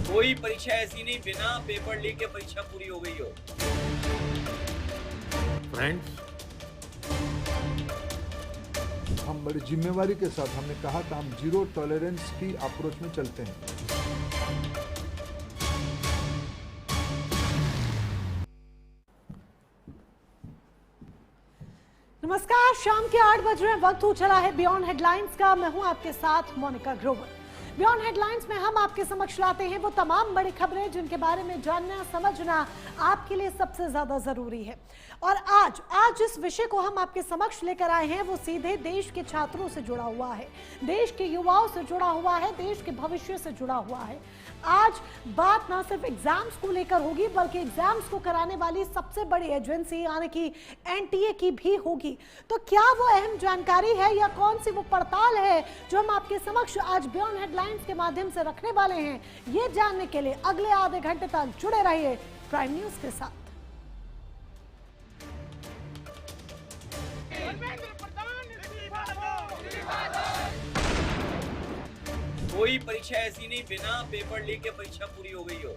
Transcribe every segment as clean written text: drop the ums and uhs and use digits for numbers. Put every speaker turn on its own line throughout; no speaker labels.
कोई परीक्षा ऐसी नहीं बिना पेपर लीक के परीक्षा पूरी हो गई हो।
फ्रेंड्स,
हम बड़ी जिम्मेवारी के साथ हमने कहा था हम जीरो टॉलरेंस की अप्रोच में चलते हैं।
नमस्कार, शाम के 8 बज रहे हैं, वक्त हो चला है बियॉन्ड हेडलाइंस का। मैं हूं आपके साथ मोनिका ग्रोवर। बियॉन्ड हेडलाइंस में हम आपके समक्ष लाते हैं वो तमाम बड़ी खबरें जिनके बारे में जानना समझना आपके लिए सबसे ज्यादा जरूरी है। और आज जिस विषय को हम आपके समक्ष लेकर आए हैं वो सीधे देश के छात्रों से जुड़ा हुआ है, देश के युवाओं से जुड़ा हुआ है, देश के भविष्य से जुड़ा हुआ है। आज बात ना सिर्फ एग्जाम्स को लेकर होगी बल्कि एग्जाम्स को कराने वाली सबसे बड़ी एजेंसी यानी कि एनटीए की भी होगी। तो क्या वो अहम जानकारी है या कौन सी वो पड़ताल है जो हम आपके समक्ष आज बियॉन्ड हेडलाइंस के माध्यम से रखने वाले हैं, ये जानने के लिए अगले आधे घंटे तक जुड़े रहिए प्राइम न्यूज के साथ।
कोई परीक्षा ऐसी नहीं बिना पेपर लीक के परीक्षा पूरी हो गई हो।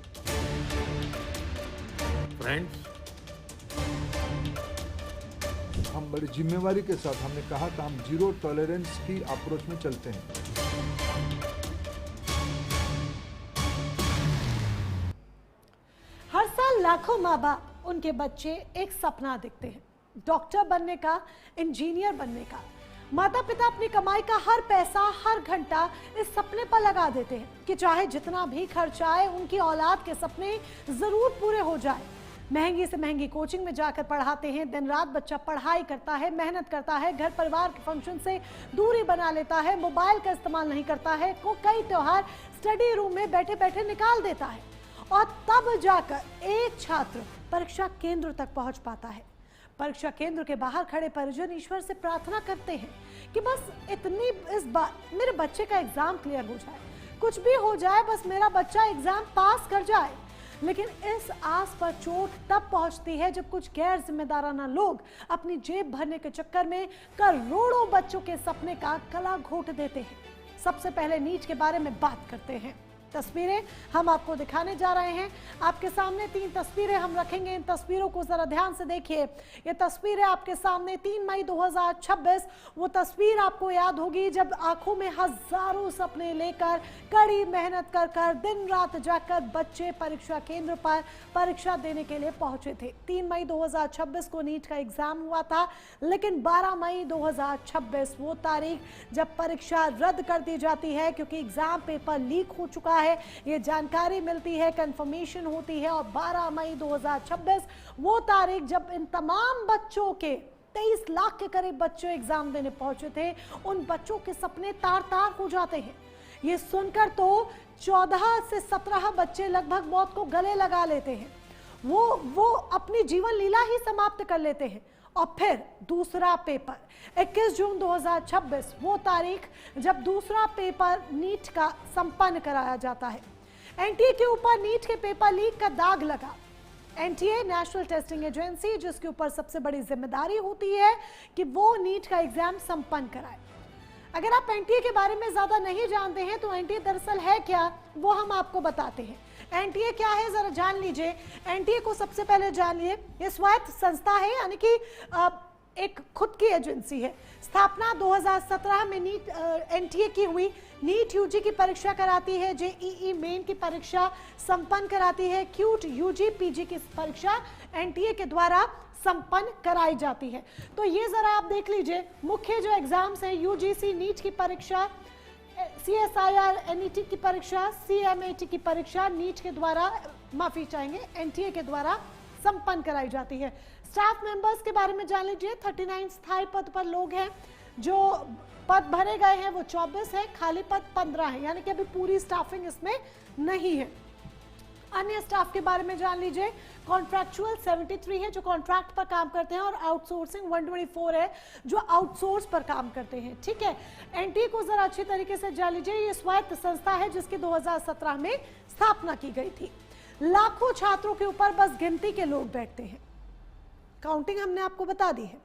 फ्रेंड्स,
हम बड़ी जिम्मेवारी के साथ हमने कहा था हम जीरो टॉलरेंस की अप्रोच में चलते हैं।
हर साल लाखों माँ बाप उनके बच्चे एक सपना देखते हैं, डॉक्टर बनने का, इंजीनियर बनने का। माता पिता अपनी कमाई का हर पैसा हर घंटा इस सपने पर लगा देते हैं कि चाहे जितना भी खर्च आए उनकी औलाद के सपने जरूर पूरे हो जाए। महंगी से महंगी कोचिंग में जाकर पढ़ाते हैं, दिन रात बच्चा पढ़ाई करता है, मेहनत करता है, घर परिवार के फंक्शन से दूरी बना लेता है, मोबाइल का इस्तेमाल नहीं करता है, कई त्योहार स्टडी रूम में बैठे बैठे निकाल देता है और तब जाकर एक छात्र परीक्षा केंद्र तक पहुंच पाता है। परीक्षा केंद्र के बाहर खड़े परिजन ईश्वर से प्रार्थना करते हैं कि बस इस बार मेरे बच्चे का एग्जाम क्लियर हो जाए, कुछ भी हो जाए, बस मेरा बच्चा एग्जाम पास कर जाए। लेकिन इस आस पर चोट तब पहुंचती है जब कुछ गैर जिम्मेदाराना लोग अपनी जेब भरने के चक्कर में करोड़ों बच्चों के सपने का गला घोट देते हैं। सबसे पहले नीट के बारे में बात करते हैं। तस्वीरें हम आपको दिखाने जा रहे हैं। आपके सामने 3 तस्वीरें हम रखेंगे, इन तस्वीरों को जरा ध्यान से देखिए। ये तस्वीरें आपके सामने 3 मई 2026, वो तस्वीर आपको याद होगी जब आंखों में हजारों सपने लेकर कड़ी मेहनत कर कर दिन रात जाकर बच्चे परीक्षा केंद्र पर परीक्षा देने के लिए पहुंचे थे। 3 मई 2026 को नीट का एग्जाम हुआ था, लेकिन 12 मई 2026 वो तारीख जब परीक्षा रद्द कर दी जाती है क्योंकि एग्जाम पेपर लीक हो चुका है। ये जानकारी मिलती है, कंफर्मेशन होती है और 12 मई 2026 वो तारीख जब इन तमाम बच्चों के 23 लाख के करीब बच्चे एग्जाम देने पहुंचे थे, उन बच्चों के सपने तार तार हो जाते हैं। ये सुनकर तो 14 से 17 बच्चे लगभग मौत को गले लगा लेते हैं, वो अपनी जीवन लीला ही समाप्त कर लेते हैं। और फिर दूसरा पेपर 21 जून 2026 वो तारीख जब दूसरा पेपर नीट का संपन्न कराया जाता है। एनटीए के ऊपर नीट के पेपर लीक का दाग लगा। एनटीए नेशनल टेस्टिंग एजेंसी, जिसके ऊपर सबसे बड़ी जिम्मेदारी होती है कि वो नीट का एग्जाम संपन्न कराए। अगर आप एनटीए के बारे में ज्यादा नहीं जानते हैं तो एनटीए दरअसल है क्या, वो हम आपको बताते हैं। एनटीए क्या है जरा जान लीजिए। एनटीए को सबसे पहले जान लीजिए, ये स्वायत्त संस्था है यानी कि एक खुद की एजेंसी है। स्थापना 2017 में नीट एनटीए की हुई। नीट यूजी की परीक्षा कराती है, जेईई मेन की परीक्षा संपन्न कराती है, क्यूट यूजी पीजी की परीक्षा एनटीए के द्वारा संपन्न कराई जाती है। तो ये जरा आप देख लीजिए, मुख्य जो एग्जाम्स हैं यूजीसी नीट की परीक्षा, सीएसआईआर एनईटी की परीक्षा, सीएमएटी की परीक्षा नीट के द्वारा, माफी चाहेंगे, एनटीए के द्वारा संपन्न कराई जाती है। स्टाफ मेंबर्स के बारे में जान लीजिए। 39 स्थायी पद पर लोग हैं, जो पद भरे गए हैं वो 24 है, खाली पद 15 है, यानी कि अभी पूरी स्टाफिंग इसमें नहीं है। अन्य स्टाफ के बारे में जान लीजिए। कॉन्ट्रैक्चुअल 73 है जो कॉन्ट्रैक्ट पर काम करते हैं और आउटसोर्सिंग 124 है जो आउटसोर्स पर काम करते हैं। ठीक है, एनटीए को जरा अच्छी तरीके से जान लीजिए। ये स्वायत्त संस्था है जिसकी 2017 में स्थापना की गई थी। लाखों छात्रों के ऊपर बस गिनती के लोग बैठते हैं। काउंटिंग हमने आपको बता दी है।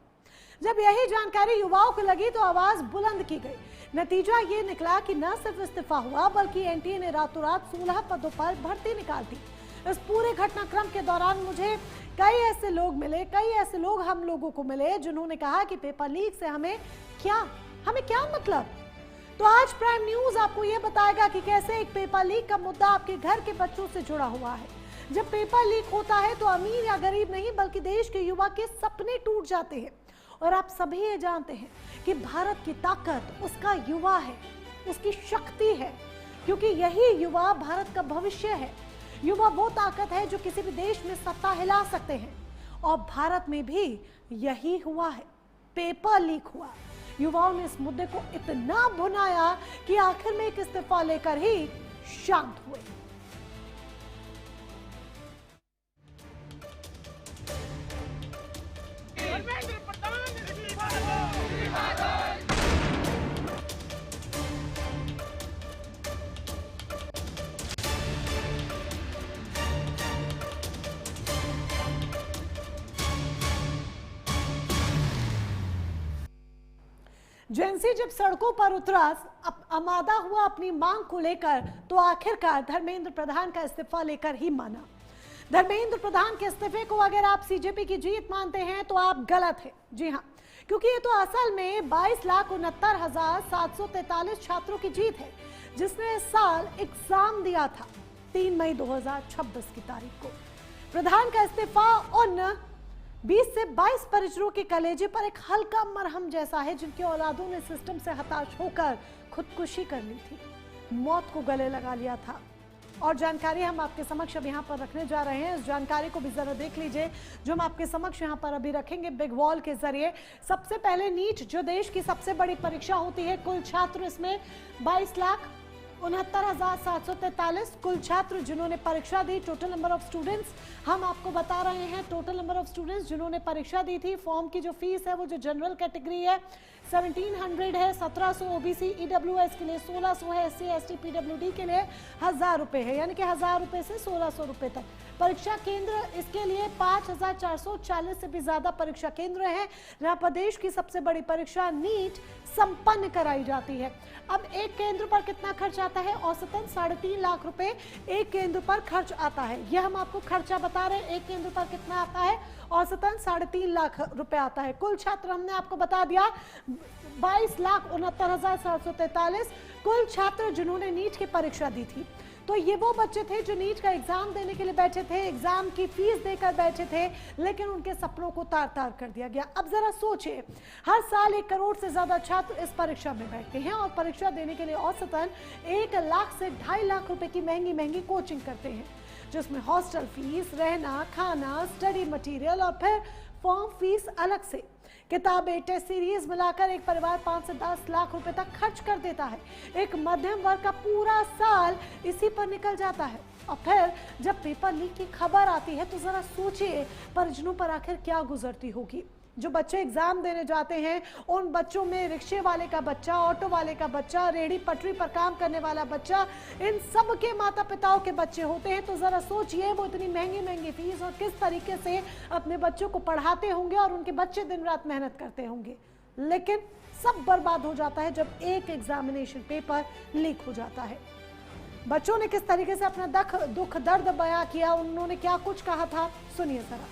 जब यही जानकारी युवाओं को लगी तो आवाज बुलंद की गई नतीजा ये निकला कि न सिर्फ इस्तीफा हुआ बल्कि एनटीए ने रातों रात 16 पदों पर भर्ती निकाल दी। इस पूरे घटनाक्रम के दौरान मुझे कई ऐसे लोग हम लोगों को मिले जिन्होंने कहा कि पेपर लीक से हमें क्या मतलब। तो आज प्राइम न्यूज आपको यह बताएगा कि कैसे एक पेपर लीक का मुद्दा आपके घर के बच्चों से जुड़ा हुआ है। जब पेपर लीक होता है तो अमीर या गरीब नहीं बल्कि देश के युवा के सपने टूट जाते हैं। और आप सभी ये जानते हैं कि भारत की ताकत उसका युवा है, उसकी शक्ति है, क्योंकि यही युवा भारत का भविष्य है। युवा वो ताकत है जो किसी भी देश में सत्ता हिला सकते हैं और भारत में भी यही हुआ है। पेपर लीक हुआ, युवाओं ने इस मुद्दे को इतना भुनाया कि आखिर में एक इस्तीफा लेकर ही शांत हुए। जेएनसी जब सड़कों पर उतरा आमादा हुआ अपनी मांग को लेकर, तो आखिरकार धर्मेंद्र प्रधान का इस्तीफा लेकर ही माना। धर्मेंद्र प्रधान के इस्तीफे को अगर आप सीजेपी की जीत मानते हैं तो आप गलत हैं। जी हाँ, क्योंकि ये तो असल में 22,69,743 छात्रों की जीत है जिसने इस साल एग्जाम दिया था 3 मई 2026 की तारीख को। प्रधान का इस्तीफा उन 20 से 22 परिजनों के कलेजे पर एक हल्का मरहम जैसा है जिनके औलादों ने सिस्टम से हताश होकर खुदकुशी कर ली थी, मौत को गले लगा लिया था। और जानकारी हम आपके समक्ष अब यहाँ पर रखने जा रहे हैं। इस जानकारी को भी जरा देख लीजिए जो हम आपके समक्ष यहाँ पर अभी रखेंगे बिग वॉल के जरिए। सबसे पहले नीट, जो देश की सबसे बड़ी परीक्षा होती है, कुल छात्र इसमें 22,69,743 कुल छात्र जिन्होंने परीक्षा दी। टोटल नंबर ऑफ स्टूडेंट्स हम आपको बता रहे हैं। टोटल नंबर ऑफ स्टूडेंट्स जिन्होंने परीक्षा दी थी, फॉर्म की जो फीस है वो जो जनरल कैटेगरी है 1700 है, 1700 ओबीसी ईडब्ल्यूएस के लिए 1600 है, एससी एसटी पीडब्ल्यूडी के लिए 1000 रुपए है, यानी कि 1000 रुपए से 1600 रुपए तक। परीक्षा केंद्र इसके लिए 5440 से भी ज्यादा परीक्षा केंद्र है जहां प्रदेश की सबसे बड़ी परीक्षा नीट संपन्न कराई जाती है। अब एक केंद्र पर कितना खर्च आता है? औसतन 3.5 लाख रुपए एक केंद्र पर खर्च आता है। यह हम आपको खर्चा बता रहे हैं, एक केंद्र पर कितना आता है, औसतन 3.5 लाख रुपए आता है। कुल छात्र हमने आपको बता दिया 22,69,743 कुल छात्र जिन्होंने नीट की परीक्षा दी थी। तो ये वो बच्चे थे जो नीट का एग्जाम देने के लिए बैठे थे, एग्जाम की फीस देकर बैठे थे, लेकिन उनके सपनों को तार तार कर दिया गया। अब जरा सोचिए, हर साल 1 करोड़ से ज्यादा छात्र इस परीक्षा में बैठते हैं और परीक्षा देने के लिए औसतन 1 लाख से 2.5 लाख रुपए की महंगी महंगी कोचिंग करते हैं, जिसमें हॉस्टल फीस, रहना, खाना, स्टडी मटेरियल और फिर फॉर्म फीस अलग से। किताबें, टेस्ट सीरीज मिलाकर एक परिवार 5 से 10 लाख रुपए तक खर्च कर देता है। एक मध्यम वर्ग का पूरा साल इसी पर निकल जाता है। और फिर जब पेपर लीक की खबर आती है तो जरा सोचिए परिजनों पर आखिर क्या गुजरती होगी। जो बच्चे एग्जाम देने जाते हैं उन बच्चों में रिक्शे वाले का बच्चा, ऑटो वाले का बच्चा, रेहड़ी पटरी पर काम करने वाला बच्चा, इन सब के माता पिताओं के बच्चे होते हैं। तो जरा सोचिए वो इतनी महंगी महंगी फीस और किस तरीके से अपने बच्चों को पढ़ाते होंगे और उनके बच्चे दिन रात मेहनत करते होंगे। लेकिन सब बर्बाद हो जाता है जब एक एग्जामिनेशन पेपर लीक हो जाता है। बच्चों ने किस तरीके से अपना दुख दर्द बयां किया, उन्होंने क्या कुछ कहा था, सुनिए जरा।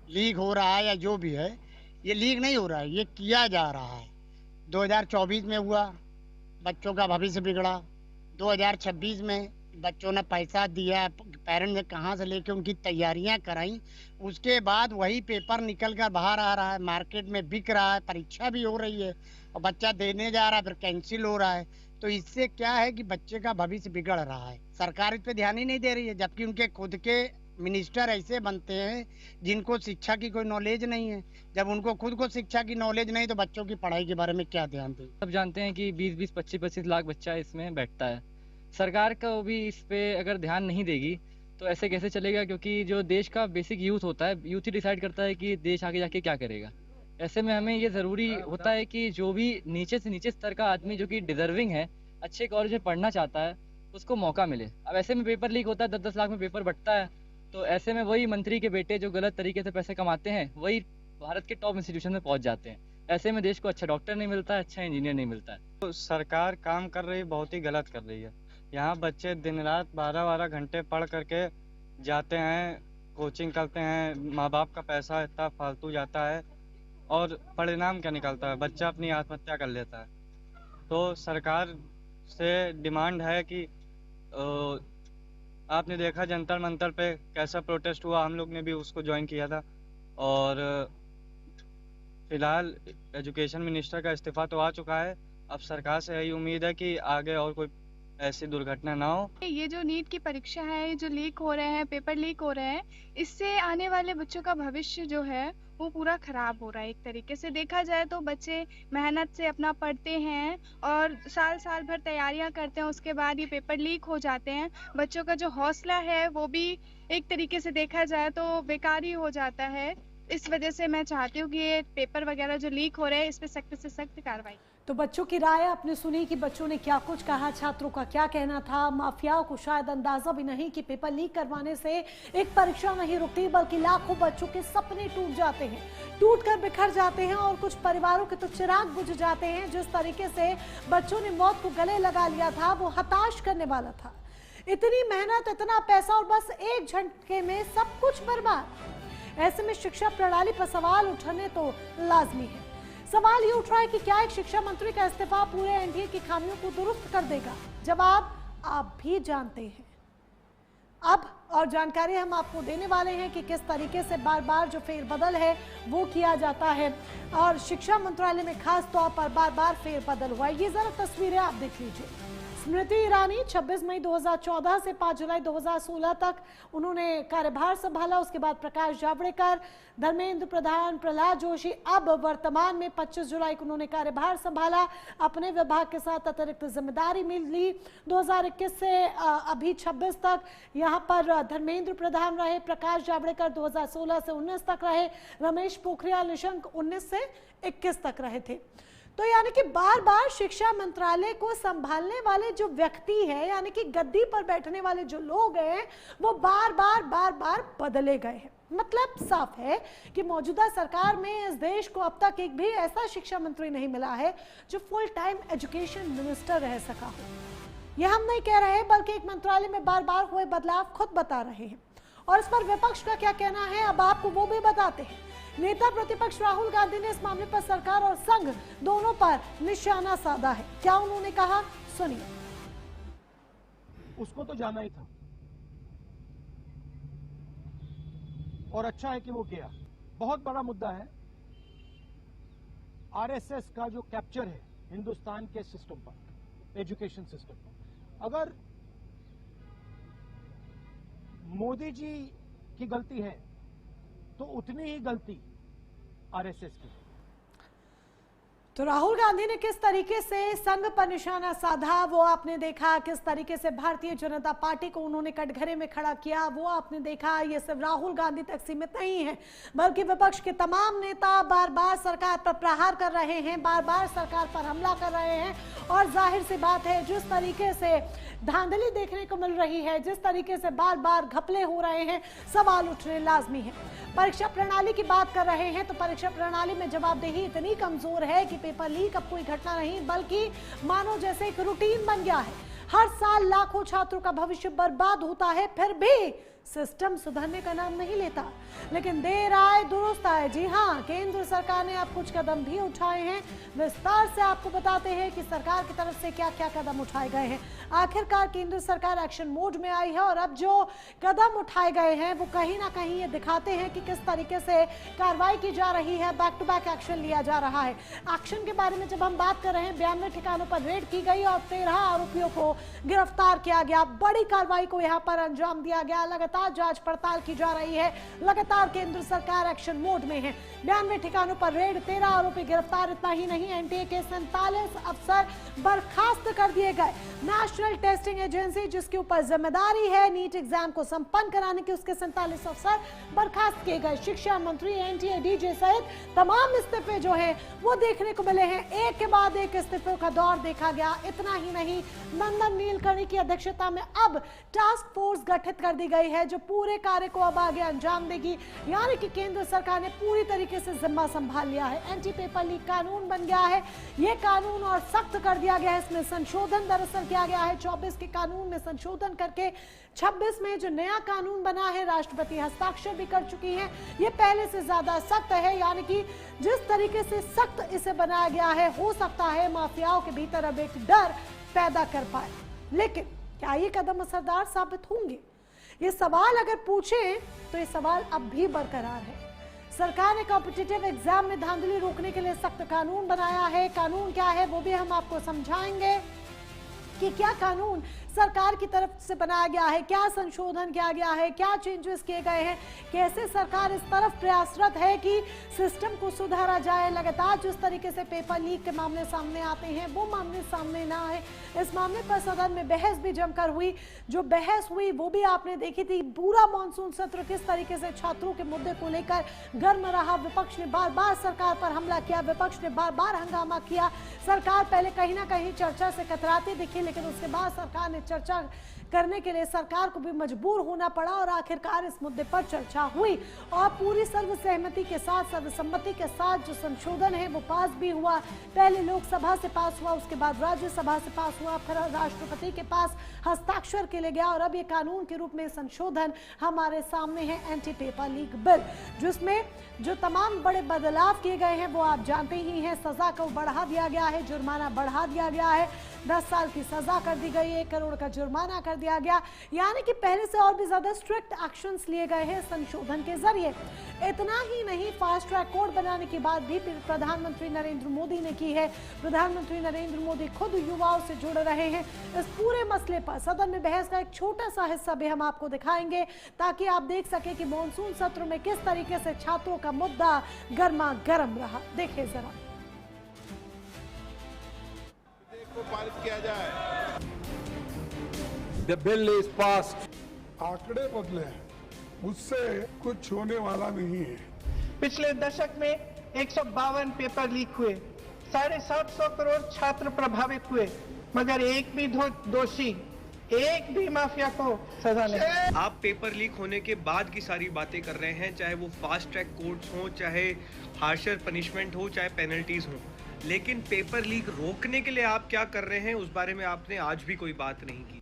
लीक हो रहा है या जो भी है, ये लीक नहीं हो रहा है, ये किया जा रहा है। 2024 में हुआ, बच्चों का भविष्य बिगड़ा। 2026 में बच्चों ने पैसा दिया, पेरेंट्स ने कहाँ से लेके उनकी तैयारियां कराई, उसके बाद वही पेपर निकल कर बाहर आ रहा है, मार्केट में बिक रहा है, परीक्षा भी हो रही है और बच्चा देने जा रहा है फिर कैंसिल हो रहा है। तो इससे क्या है कि बच्चे का भविष्य बिगड़ रहा है। सरकार इस पे ध्यान ही नहीं दे रही है, जबकि उनके खुद के मिनिस्टर ऐसे बनते हैं जिनको शिक्षा की कोई नॉलेज नहीं है। जब उनको खुद को शिक्षा की नॉलेज नहीं तो बच्चों की पढ़ाई के बारे में क्या ध्यान दें।
सब जानते हैं कि 20-20, 25-25 लाख बच्चा इसमें बैठता है। सरकार को भी इस पे अगर ध्यान नहीं देगी तो ऐसे कैसे चलेगा, क्योंकि जो देश का बेसिक यूथ होता है, यूथ ही डिसाइड करता है कि देश आगे जाके क्या करेगा। ऐसे में हमें ये ज़रूरी होता है कि जो भी नीचे से नीचे स्तर का आदमी जो कि डिजर्विंग है, अच्छे कॉलेज में पढ़ना चाहता है, उसको मौका मिले। अब ऐसे में पेपर लीक होता है, 10-10 लाख में पेपर बटता है, तो ऐसे में वही मंत्री के बेटे जो गलत तरीके से पैसे कमाते हैं वही भारत के टॉप इंस्टीट्यूशन में पहुंच जाते हैं। ऐसे में देश को अच्छा डॉक्टर नहीं मिलता है, अच्छा इंजीनियर नहीं मिलता है।
तो सरकार काम कर रही, बहुत ही गलत कर रही है। यहाँ बच्चे दिन रात 12-12 घंटे पढ़ करके जाते हैं, कोचिंग करते हैं, माँ बाप का पैसा इतना फालतू जाता है और परिणाम क्या निकलता है, बच्चा अपनी आत्महत्या कर लेता है। तो सरकार से डिमांड है कि आपने देखा जंतर मंतर पे कैसा प्रोटेस्ट हुआ, हम लोग ने भी उसको ज्वाइन किया था। और फिलहाल एजुकेशन मिनिस्टर का इस्तीफा तो आ चुका है, अब सरकार से यही उम्मीद है कि आगे और कोई ऐसी दुर्घटना ना हो।
ये जो नीट की परीक्षा है, जो लीक हो रहे हैं, पेपर लीक हो रहे हैं, इससे आने वाले बच्चों का भविष्य जो है वो पूरा खराब हो रहा है। एक तरीके से देखा जाए तो बच्चे मेहनत से अपना पढ़ते हैं और साल भर तैयारियां करते हैं, उसके बाद ये पेपर लीक हो जाते हैं। बच्चों का जो हौसला है वो भी एक तरीके से देखा जाए तो बेकार ही हो जाता है। इस वजह से मैं चाहती हूँ कि ये पेपर वगैरह जो लीक हो रहे हैं इस पे सख्त से सख्त कार्रवाई।
तो बच्चों की राय आपने सुनी कि बच्चों ने क्या कुछ कहा, छात्रों का क्या कहना था। माफियाओं को शायद अंदाजा भी नहीं कि पेपर लीक करवाने से एक परीक्षा नहीं रुकती, बल्कि लाखों बच्चों के सपने टूट जाते हैं, टूटकर बिखर जाते हैं और कुछ परिवारों के तो चिराग बुझ जाते हैं। जिस तरीके से बच्चों ने मौत को गले लगा लिया था वो हताश करने वाला था। इतनी मेहनत, इतना पैसा और बस एक झटके में सब कुछ बर्बाद। ऐसे में शिक्षा प्रणाली पर सवाल उठने तो लाजमी है। सवाल ये उठ रहा है कि क्या एक शिक्षा मंत्री का इस्तीफा पूरे एनडीए की खामियों को दुरुस्त कर देगा? जवाब आप भी जानते हैं। अब और जानकारी हम आपको देने वाले हैं कि किस तरीके से बार बार जो फेरबदल है वो किया जाता है और शिक्षा मंत्रालय में खास तौर पर बार बार फेरबदल हुआ। ये जरा तस्वीरें आप देख लीजिए। स्मृति ईरानी 26 मई 2014 से 5 जुलाई 2016 तक उन्होंने कार्यभार संभाला। उसके बाद प्रकाश जावड़ेकर, धर्मेंद्र प्रधान, प्रहलाद जोशी, अब वर्तमान में 25 जुलाई को उन्होंने कार्यभार संभाला। अपने विभाग के साथ अतिरिक्त जिम्मेदारी मिली। 2021 से अभी 26 तक यहाँ पर धर्मेंद्र प्रधान रहे। प्रकाश जावड़ेकर 2016 से 19 तक रहे। रमेश पोखरियाल निशंक 19 से 21 तक रहे थे। तो यानी कि बार बार शिक्षा मंत्रालय को संभालने वाले जो व्यक्ति है, यानी कि गद्दी पर बैठने वाले जो लोग हैं, वो बार बार बदले गए हैं। मतलब साफ है कि मौजूदा सरकार में इस देश को अब तक एक भी ऐसा शिक्षा मंत्री नहीं मिला है जो फुल टाइम एजुकेशन मिनिस्टर रह सका हो। यह हम नहीं कह रहे, बल्कि एक मंत्रालय में बार बार हुए बदलाव खुद बता रहे हैं। और इस पर विपक्ष का क्या कहना है, अब आपको वो भी बताते हैं। नेता प्रतिपक्ष राहुल गांधी ने इस मामले पर सरकार और संघ दोनों पर निशाना साधा है। क्या उन्होंने कहा, सुनिए।
उसको तो जाना ही था और अच्छा है कि वो गया। बहुत बड़ा मुद्दा है आरएसएस का जो कैप्चर है हिंदुस्तान के सिस्टम पर, एजुकेशन सिस्टम पर। अगर मोदी जी की गलती है तो उतनी ही गलती आरएसएस की।
तो राहुल गांधी ने किस तरीके से संघ पर निशाना साधा वो आपने देखा। किस तरीके से भारतीय जनता पार्टी को उन्होंने कटघरे में खड़ा किया वो आपने देखा। ये सिर्फ राहुल गांधी तक सीमित नहीं है, बल्कि विपक्ष के तमाम नेता बार बार सरकार पर प्रहार कर रहे हैं, बार बार सरकार पर हमला कर रहे हैं। और जाहिर सी बात है, जिस तरीके से धांधली देखने को मिल रही है, जिस तरीके से बार बार घपले हो रहे हैं, सवाल उठने लाजमी है। परीक्षा प्रणाली की बात कर रहे हैं तो परीक्षा प्रणाली में जवाबदेही इतनी कमजोर है कि पेपर लीक अब कोई घटना नहीं, बल्कि मानो जैसे एक रूटीन बन गया है। हर साल लाखों छात्रों का भविष्य बर्बाद होता है, फिर भी सिस्टम सुधरने का नाम नहीं लेता। लेकिन देर आए दुरुस्त आए। जी हाँ, केंद्र सरकार ने अब कुछ कदम भी उठाए हैं। विस्तार से आपको बताते हैं कि सरकार की तरफ से क्या क्या कदम उठाए गए हैं। आखिरकार केंद्र सरकार एक्शन मोड में आई है और अब जो कदम उठाए गए हैं वो कहीं ना कहीं ये दिखाते हैं कि किस तरीके से कार्रवाई की जा रही है, बैक टू बैक एक्शन लिया जा रहा है। एक्शन के बारे में जब हम बात कर रहे हैं, 92 ठिकानों पर रेड की गई और 13 आरोपियों को गिरफ्तार किया गया। बड़ी कार्रवाई को यहाँ पर अंजाम दिया गया। लगातार जांच पड़ताल की जा रही है, लगातार केंद्र सरकार एक्शन मोड में है। 92 ठिकानों पर रेड, 13 आरोपी गिरफ्तार। इतना ही नहीं, एनटीए के 47 अफसर बर्खास्त कर दिए गए। नेशनल टेस्टिंग एजेंसी जिसके ऊपर जिम्मेदारी है नीट एग्जाम को संपन्न कराने की, उसके 47 अफसर बर्खास्त किए गए। शिक्षा मंत्री, एनटीए डीजी सहित तमाम इस्तीफे जो है वो देखने को मिले हैं। एक के बाद एक इस्तीफों का दौर देखा गया। इतना ही नहीं, नंदन नीलकर्णी की अध्यक्षता में अब टास्क फोर्स गठित कर दी गई है। है जो पूरे कार्य को अब आगे अंजाम देगी। यानी कि केंद्र सरकार ने पूरी तरीके से जिम्मा संभाल लिया है। एंटी पेपर लीक कानून बन गया है। ये कानून और सख्त कर दिया गया है। इसमें संशोधन दरअसल किया गया है। 24 के कानून में संशोधन करके 26 में जो नया कानून बना है, राष्ट्रपति हस्ताक्षर भी कर चुकी हैं। ये पहले से ज्यादा सख्त है। यानी कि जिस तरीके से सख्त इसे बनाया गया है, हो सकता है माफियाओं के भीतर अब एक डर पैदा कर पाए। लेकिन क्या ये कदम असरदार साबित होंगे? ये सवाल अगर पूछें तो ये सवाल अब भी बरकरार है। सरकार ने कॉम्पिटिटिव एग्जाम में धांधली रोकने के लिए सख्त कानून बनाया है। कानून क्या है वो भी हम आपको समझाएंगे कि क्या कानून सरकार की तरफ से बनाया गया है, क्या संशोधन किया गया है, क्या चेंजेस किए गए हैं, कैसे सरकार इस तरफ प्रयासरत है कि सिस्टम को सुधारा जाए। लगातार जिस तरीके से पेपर लीक के मामले सामने आते हैं वो मामले सामने ना आए, इस मामले पर सदन में बहस भी जमकर हुई। जो बहस हुई वो भी आपने देखी थी। पूरा मानसून सत्र किस तरीके से छात्रों के मुद्दे को लेकर गर्म रहा। विपक्ष ने बार बार सरकार पर हमला किया, विपक्ष ने बार बार हंगामा किया। सरकार पहले कहीं ना कहीं चर्चा से कतराती दिखी, लेकिन उसके बाद सरकार ने चर्चा करने के लिए सरकार को भी मजबूर होना पड़ा और आखिरकार इस मुद्दे पर चर्चा हुई और पूरी सर्वसहमति के साथ, सर्वसम्मति के साथ जो संशोधन है वो पास भी हुआ। पहले लोकसभा से पास हुआ, उसके बाद राज्यसभा से पास हुआ, फिर राष्ट्रपति के पास हस्ताक्षर के लिए गया और अब ये कानून के रूप में संशोधन हमारे सामने है, एंटी पेपर लीक बिल, जिसमें जो तमाम बड़े बदलाव किए गए हैं वो आप जानते ही हैं। सजा को बढ़ा दिया गया है, जुर्माना बढ़ा दिया गया है, 10 साल की सजा कर दी गई है, 1 करोड़ का जुर्माना कर दिया गया। यानी कि पहले से और भी ज्यादा स्ट्रिक्ट एक्शंस लिए गए हैं संशोधन के जरिए। इतना ही नहीं, फास्ट ट्रैक कोर्ट बनाने की बात भी प्रधानमंत्री नरेंद्र मोदी ने की है। प्रधानमंत्री नरेंद्र मोदी खुद युवाओं से जुड़ रहे हैं। इस पूरे मसले पर सदन में बहस का एक छोटा सा हिस्सा भी हम आपको दिखाएंगे ताकि आप देख सके कि मॉनसून सत्र में किस तरीके से छात्रों का मुद्दा गर्मा गर्म रहा। देखिए जरा,
पारित किया जाए।
The bill is passed.
आंकड़े बदले हैं, उससे कुछ होने वाला नहीं है।
पिछले दशक में 152 पेपर लीक हुए, 750 करोड़ छात्र प्रभावित हुए, मगर एक भी दोषी, एक भी माफिया को सजा नहीं।
आप पेपर लीक होने के बाद की सारी बातें कर रहे हैं, चाहे वो फास्ट ट्रैक कोर्ट्स हो, चाहे हार्शर पनिशमेंट हो, चाहे पेनल्टीज हो, लेकिन पेपर लीक रोकने के लिए आप क्या कर रहे हैं उस बारे में आपने आज भी कोई बात नहीं की।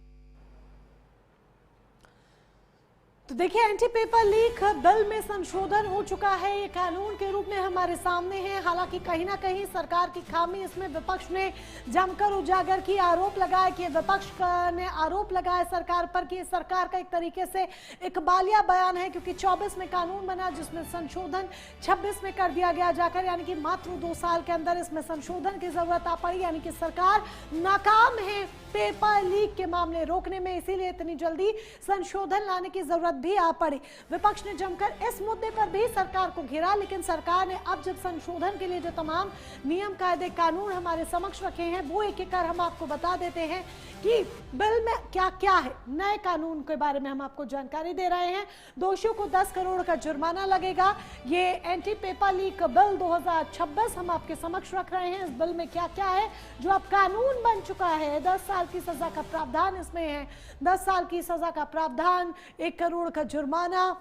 तो देखिए, एंटी पेपर लीक बिल में संशोधन हो चुका है। ये कानून के रूप में हमारे सामने है। हालांकि कहीं ना कहीं सरकार की खामी इसमें विपक्ष ने जमकर उजागर की, आरोप लगाया कि विपक्ष ने आरोप लगाया सरकार पर कि सरकार का एक तरीके से इकबालिया बयान है, क्योंकि 24 में कानून बना जिसमें संशोधन 26 में कर दिया गया जाकर, यानी कि मात्र 2 साल के अंदर इसमें संशोधन की जरूरत आ पड़ी। यानी कि सरकार नाकाम है पेपर लीक के मामले रोकने में, इसीलिए इतनी जल्दी संशोधन लाने की जरूरत भी आ पड़ी। विपक्ष ने जमकर इस मुद्दे पर भी सरकार को घेरा, लेकिन सरकार ने अब जब संशोधन के लिए जो तमाम नियम कायदे कानून हमारे समक्ष रखे हैं वो एक एक कर हम आपको बता देते हैं कि बिल में क्या क्या है। नए कानून के बारे में हम आपको जानकारी दे रहे हैं। दोषियों को 10 करोड़ का जुर्माना लगेगा। ये एंटी पेपर लीक बिल 2026 हम आपके समक्ष रख रहे हैं। इस बिल में क्या क्या है जो अब कानून बन चुका है। 10 साल की सजा का प्रावधान इसमें है। 10 साल की सजा का प्रावधान, 1 करोड़ का जुर्माना,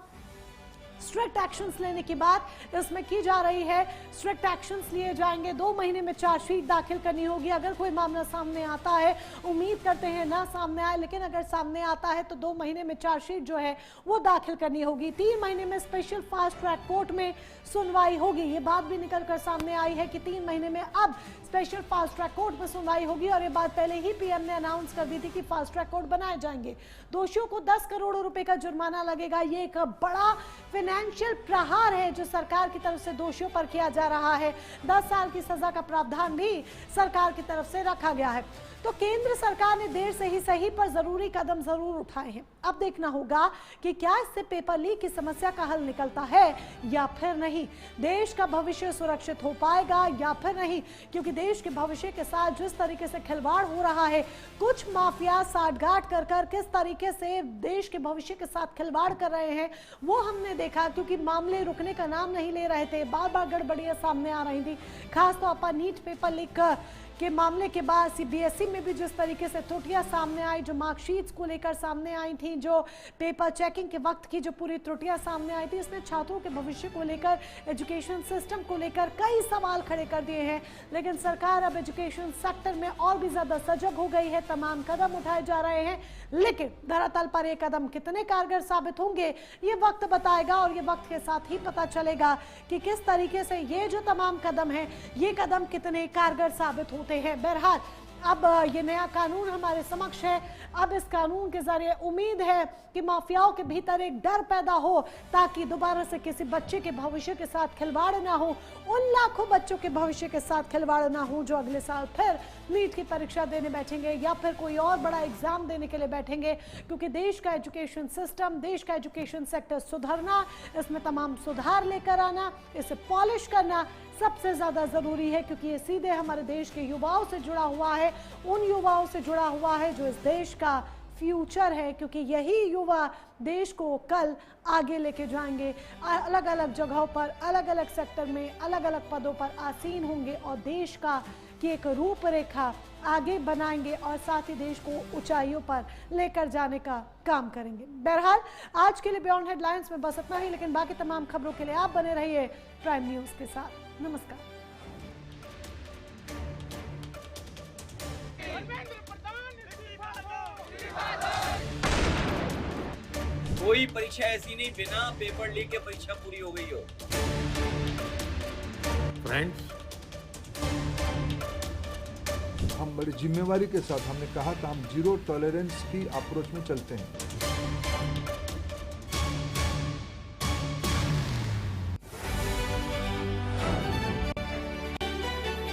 स्ट्रिक्ट एक्शंस लेने की बात इसमें की जा रही है। स्ट्रिक्ट एक्शंस लिए जाएंगे। 2 महीने में चार्जशीट दाखिल करनी होगी। अगर कोई मामला सामने आता है, उम्मीद करते हैं ना सामने आए, लेकिन अगर सामने आता है तो 2 महीने में चार्जशीट जो है वो दाखिल करनी होगी। 3 महीने में स्पेशल फास्ट ट्रैक कोर्ट में सुनवाई होगी। ये बात भी निकल कर सामने आई है कि 3 महीने में अब स्पेशल फास्ट ट्रैक कोर्ट में सुनवाई होगी और ये बात पहले ही पीएम ने अनाउंस कर दी थी कि फास्ट ट्रैक कोर्ट बनाए जाएंगे। दोषियों को 10 करोड़ रुपए का जुर्माना लगेगा। ये एक बड़ा फाइनेंशियल प्रहार है जो सरकार की तरफ से दोषियों पर किया जा रहा है। 10 साल की सजा का प्रावधान भी सरकार की तरफ से रखा गया है। तो केंद्र सरकार ने देर से ही सही पर जरूरी कदम जरूर उठाए हैं। अब देखना होगा कि क्या इससे पेपर लीक की समस्या का हल निकलता है या फिर नहीं। देश का भविष्य सुरक्षित हो पाएगा या फिर नहीं, क्योंकि देश के भविष्य के साथ जिस तरीके से खिलवाड़ हो रहा है, कुछ माफिया साठगांठ कर कर किस तरीके से देश के भविष्य के साथ खिलवाड़ कर रहे हैं वो हमने देखा, क्योंकि मामले रुकने का नाम नहीं ले रहे थे। बार बार गड़बड़ियां सामने आ रही थी। खासतौर पर नीट पेपर लीक के मामले के बाद सीबीएसई में भी जिस तरीके से त्रुटियां सामने आई, जो मार्कशीट्स को लेकर सामने आई थी, जो पेपर चेकिंग के वक्त की जो पूरी त्रुटियां सामने आई थी, इसने छात्रों के भविष्य को लेकर, एजुकेशन सिस्टम को लेकर कई सवाल खड़े कर दिए हैं। लेकिन सरकार अब एजुकेशन सेक्टर में और भी ज्यादा सजग हो गई है, तमाम कदम उठाए जा रहे हैं। लेकिन धरातल पर ये कदम कितने कारगर साबित होंगे ये वक्त बताएगा, और ये वक्त के साथ ही पता चलेगा कि किस तरीके से ये जो तमाम कदम हैं ये कदम कितने कारगर साबित होते हैं। बहरहाल अब ये नया कानून हमारे समक्ष है। अब इस कानून के जरिए उम्मीद है कि माफियाओं के भीतर एक डर पैदा हो, ताकि दोबारा से किसी बच्चे के भविष्य के साथ खिलवाड़ ना हो, उन लाखों बच्चों के भविष्य के साथ खिलवाड़ ना हो जो अगले साल फिर नीट की परीक्षा देने बैठेंगे या फिर कोई और बड़ा एग्जाम देने के लिए बैठेंगे। क्योंकि देश का एजुकेशन सिस्टम, देश का एजुकेशन सेक्टर सुधरना, इसमें तमाम सुधार लेकर आना, इसे पॉलिश करना सबसे ज़्यादा ज़रूरी है, क्योंकि ये सीधे हमारे देश के युवाओं से जुड़ा हुआ है, उन युवाओं से जुड़ा हुआ है जो इस देश का फ्यूचर है। क्योंकि यही युवा देश को कल आगे लेके जाएंगे, अलग अलग जगहों पर, अलग अलग सेक्टर में, अलग अलग पदों पर आसीन होंगे और देश का की एक रूपरेखा आगे बनाएंगे और साथ ही देश को ऊंचाइयों पर लेकर जाने का काम करेंगे। बहरहाल आज के लिए बियॉन्ड हेडलाइंस में बस इतना ही, लेकिन बाकी तमाम खबरों के लिए आप बने रहिए प्राइम न्यूज़ के साथ। नमस्कार।
कोई परीक्षा ऐसी नहीं बिना पेपर लीक के परीक्षा पूरी हो गई हो।
फ्रेंड्स, हम बड़ी जिम्मेवारी के साथ हमने कहा था हम जीरो टॉलरेंस की अप्रोच में चलते हैं।